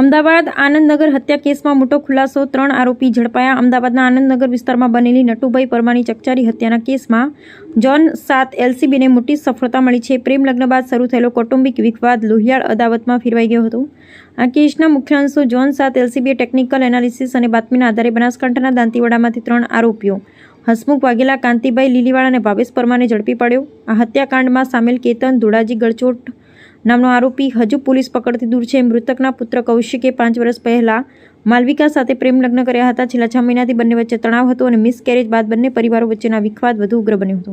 અમદાવાદ આનંદનગર હત્યા કેસમાં મોટો ખુલાસો, 3 આરોપી ઝડપાયા. અમદાવાદના આનંદનગર વિસ્તારમાં બનેલી નટુભાઈ પરમારની ચકચારી હત્યાના કેસમાં ઝોન 7 એલસીબીને મોટી સફળતા મળી છે. પ્રેમ લગ્ન બાદ શરૂ થયેલો કૌટુંબિક વિવાદ લોહિયાળ અદાવતમાં ફેરવાઈ ગયો હતો. આ કેસના મુખ્ય અંશો ઝોન 7 એલસીબીએ ટેકનિકલ એનાલિસિસ અને બાતમીના આધારે બનાસકાંઠાના દાંતીવાડામાંથી 3 આરોપીઓ હસમુખ વાઘેલા, કાંતિભાઈ લીલીવાળા અને ભાવેશ પરમારને ઝડપી પાડ્યો. આ હત્યાકાંડમાં સામેલ કેતન ધોળાજી ગળચોટ નામનો આરોપી હજુ પોલીસ પકડથી દૂર છે. મૃતકના પુત્ર કૌશિકે 5 વર્ષ પહેલા માલવિકા સાથે પ્રેમ લગ્ન કર્યા હતા. છેલ્લા 6 મહિનાથી બંને વચ્ચે તણાવ હતો અને મિસકેરેજ બાદ બંને પરિવારો વચ્ચેના વિખવાદ વધુ ઉગ્ર બન્યો હતો.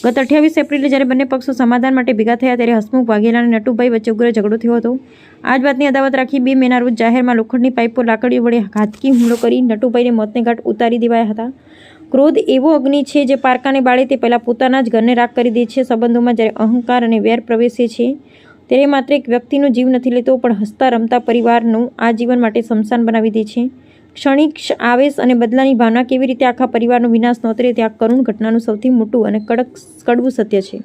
ગત 28 એપ્રિલે જ્યારે બંને પક્ષો સમાધાન માટે ભેગા થયા ત્યારે હસમુખ વાઘેલા અને નટુભાઈ વચ્ચે ઉગ્ર ઝઘડો થયો હતો. આ જ વાતની અદાવત રાખી 2 મેના રોજ જાહેરમાં લોખંડની પાઇપો લાકડીઓ વડે ઘાતકી હુમલો કરી નટુભાઈને મોતને ઘાટ ઉતારી દેવાયા હતા. ક્રોધ એવો અગ્નિ છે જે પારકાને બાળે તે પહેલાં પોતાના જ ઘરને રાખ કરી દે છે. સંબંધોમાં જ્યારે અહંકાર અને વેર પ્રવેશે છે ત્યારે માત્ર એક વ્યક્તિનો જીવ નથી લેતો, પણ હસતા રમતા પરિવારનું આજીવન માટે સ્મશાન બનાવી દે છે. ક્ષણિક આવેશ અને બદલાની ભાવના કેવી રીતે આખા પરિવારનો વિનાશ નોતરે તે આ કરુણ ઘટનાનું સૌથી મોટું અને કડવું સત્ય છે.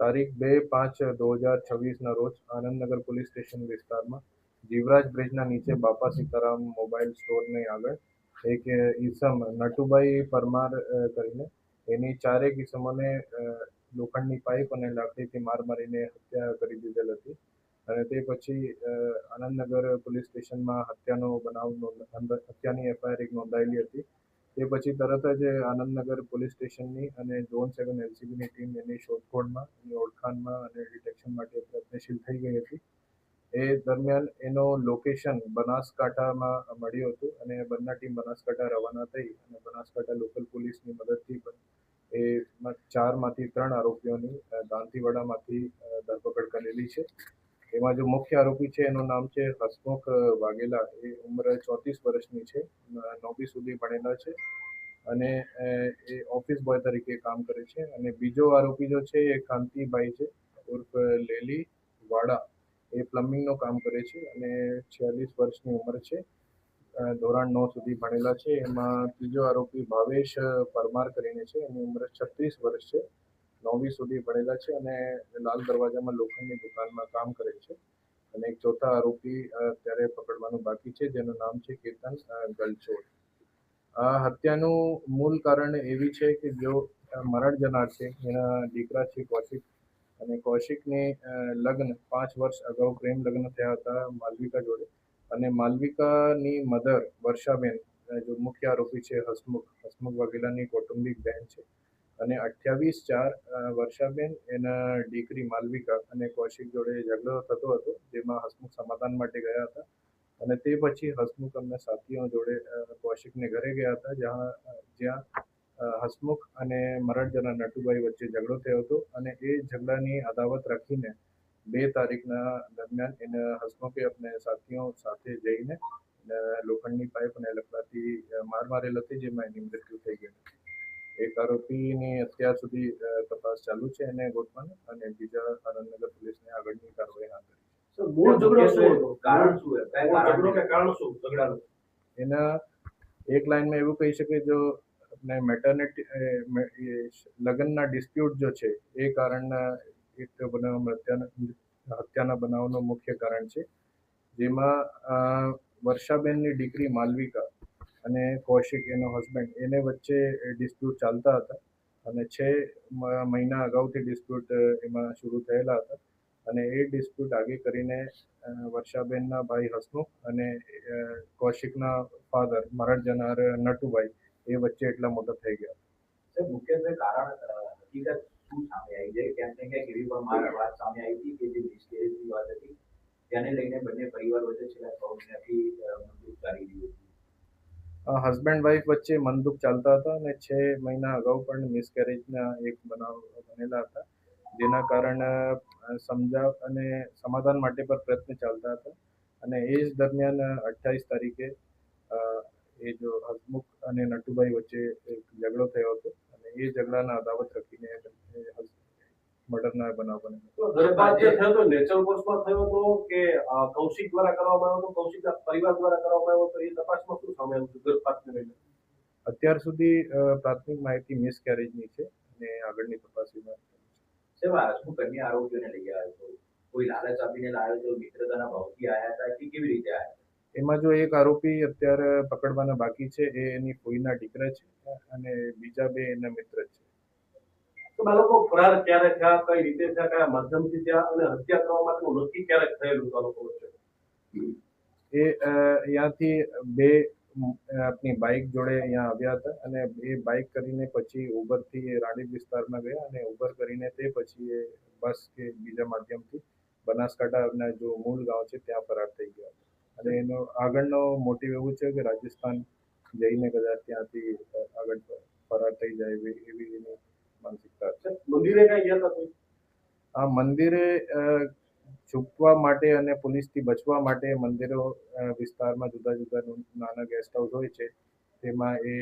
તારીખ 2/5/2026 રોજ આનંદનગર પોલીસ સ્ટેશન વિસ્તારમાં જીવરાજ બ્રિજના નીચે બાપા સીતારામ મોબાઈલ સ્ટોરની આગળ એક ઈસમ નટુભાઈ પરમાર કરીને એની 4 ઈસમોને લોખંડની પાઇપ અને લાકડીથી માર મારીને હત્યા કરી દીધેલ હતી. અને તે પછી આનંદનગર પોલીસ સ્ટેશનમાં હત્યાની એફઆઈઆર એક નોંધાયેલી હતી. તે પછી તરત જ આનંદનગર પોલીસ સ્ટેશનની અને ઝોન 7 એલસીબીની ટીમ એની શોધખોળમાં, એની ઓળખાણમાં અને ડિટેક્શન માટે પ્રયત્નશીલ થઈ ગઈ હતી. એ દરમિયાન એનો લોકેશન બનાસકાંઠામાં મળ્યું હતું અને બંને ટીમ બનાસકાંઠા રવાના થઈ અને બનાસકાંઠા લોકલ પોલીસની મદદથી પણ એ 4માંથી 3 આરોપીઓની દાંતીવાડામાંથી ધરપકડ કરેલી છે. એમાં જો મુખ્ય આરોપી છે એનું નામ છે હસમુખ વાઘેલા. એ ઉંમર 34 વર્ષની છે, 9મી સુધી ભણેલા છે અને એ ઓફિસ બોય તરીકે કામ કરે છે. અને બીજો આરોપી જો છે એ કાંતિભાઈ છે ઉર્ફ લેલી વાડા. એ પ્લમ્બિંગનું કામ કરે છે અને 46 વર્ષની ઉંમર છે, ધોરણ 9 સુધી ભણેલા છે. એમાં ત્રીજો આરોપી ભાવેશ પરમાર કરીને છે, એની ઉંમર 36 વર્ષ છે, 9મી સુધી ભણેલા છે અને લાલ દરવાજામાં લોખંડની દુકાનમાં કામ કરે છે. અને એક ચોથા આરોપી અત્યારે પકડવાનું બાકી છે જેનું નામ છે કેતન ગલચોટ. આ હત્યાનું મૂળ કારણ એવી છે કે જો મરણ જનાર છે એના દીકરા છે કૌશિક, અને કૌશિકને લગ્ન 5 વર્ષ અગાઉ પ્રેમ લગ્ન થયા હતા માલવિકા જોડે. અને માલવિકાની મધર વર્ષાબેન, જો મુખ્ય આરોપી છે હસમુખ વાઘેલાની કૌટુંબિક બહેન છે. અને 28/4 વર્ષાબેન એના દીકરી માલવિકા અને કૌશિક જોડે ઝઘડો થતો હતો, જેમાં હસમુખ સમાધાન માટે ગયા હતા. અને તે પછી હસમુખ અને સાથીઓ જોડે કૌશિકને ઘરે ગયા હતા, જ્યાં હસમુખ અને મરણ જનાર નટુભાઈ વચ્ચે ઝઘડો થયો હતો. અને એ ઝઘડાની અદાવત રાખીને 2 તારીખના દરમિયાન એને હસમુખે अपने સાથીઓ સાથે જઈને લોખંડની પાઇપ અને લકડાથી માર મારેલ હતી, જેમાં એની મૃત્યુ થઈ ગઈ હતી. એક આરોપીની અત્યાર સુધી તપાસ ચાલુ છે એને ગોતવાની, અને બીજા આનંદનગર પોલીસને આગળની કાર્યવાહી હાથ ધરી છે. એના એક લાઈનમાં એવું કહી શકે, જો આપણે મેટર્નિટી લગ્નના ડિસ્પ્યુટ જો છે એ કારણના એક બનાવમાં હત્યાના બનાવનું મુખ્ય કારણ છે, જેમાં વર્ષાબેનની દીકરી માલવિકા અને કૌશિક એનો હસબન્ડ એને વચ્ચે ડિસ્પ્યુટ ચાલતા હતા. અને 6 મહિના અગાઉથી ડિસ્પ્યુટ એમાં શરૂ થયેલા હતા. અને એ ડિસ્પ્યુટ આગે કરીને વર્ષાબેનના ભાઈ હસમુખ અને કૌશિકના ફાધર મરણ જનાર નટુભાઈ એ વચ્ચે એટલા મોટા થઈ ગયા. મુખ્યત્વે કારણ હકીકત શું સામે આવી છે? ક્યાંક ને ક્યાંક એવી પણ વાત સામે આવી હતી કે જે મિસકેરેજની વાત હતી, તેને લઈને બંને પરિવાર વચ્ચે છેલ્લા 6 મહિનાથી મનદુખ ચાલી રહ્યું હતું. હસબન્ડ વાઇફ વચ્ચે મનદુખ ચાલતા હતા અને 6 મહિના અગાઉ પણ મિસકેરેજના એક બનાવ બનેલા હતા, જેના કારણે સમજાવ અને સમાધાન માટે પણ પ્રયત્ન ચાલતા હતા. અને એ જ દરમિયાન 28 તારીખે એ જો હસમુખ અને નટુભાઈ વચ્ચે એક ઝઘડો થયો હતો અને એ ઝઘડાના અદાવત રાખીને મર્ડરના બનાવ બનેલો. કૌશિક દ્વારા કરવામાં આવ્યો હતો, કૌશિકના પરિવાર દ્વારા કરવામાં આવ્યો હતો, એ તપાસમાં શું સામે આવ્યું ગર્ભપાતને લઈને? અત્યાર સુધી પ્રાથમિક માહિતી મિસકેરેજની છે અને આગળની તપાસમાં હસમુખ અન્ય આરોપીઓને લઈ આવ્યો હતો. કોઈ લાલચ આપીને લાવ્યો તો મિત્રતાના ભાવથી આવ્યા હતા કે કેવી રીતે આવ્યા? એમાં જો એક આરોપી અત્યારે પકડવાના બાકી છે, એ એની ફોઈના દીકરા છે અને બીજા બે એના મિત્ર છે. તો આ લોકો ફરાર ક્યારે થયા, કઈ રીતે થયા, કયા માધ્યમથી થયા અને હત્યા કરવા માટેનું નક્કી ક્યારે થયેલું હતું આ લોકો વચ્ચે? એ અહીંયાથી બે આપની બાઇક જોડે અહીંયા આવ્યા હતા અને એ બાઇક કરીને પછી ઉબરથી એ રાણીપ વિસ્તારમાં ગયા અને ઉબર કરીને તે પછી એ બસ કે બીજા માધ્યમથી બનાસકાંઠાના જો મૂળ ગાંવ છે ત્યાં ફરાર થઈ ગયા હતા. અને એનો આગળનો મોટિવ એવું છે કે રાજસ્થાન જઈને કદાચ ત્યાંથી આગળ ફરાર થઈ જાય એવી એની માનસિકતા છે. મંદિરે કઈ ગયા હતા કોઈ? આ મંદિરે છુપવા માટે અને પોલીસથી બચવા માટે મંદિરો વિસ્તારમાં જુદા જુદા નાના ગેસ્ટ હાઉસ હોય છે, તેમાં એ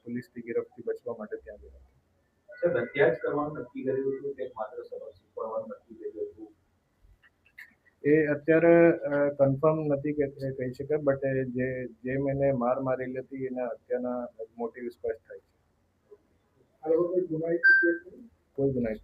પોલીસથી ગિરફથી બચવા માટે ત્યાં ગયા. સાહેબ, હત્યા જ કરવાનું નક્કી કર્યું હતું કે માત્ર સબક શીખવાડવાનું નક્કી કર્યું હતું? એ અત્યારે કન્ફર્મ નથી કે કહી શકાય, બટ જે મેને માર મારેલી હતી એના હત્યાના મોટિવ સ્પષ્ટ થાય છે. કોઈ ગુનાહિત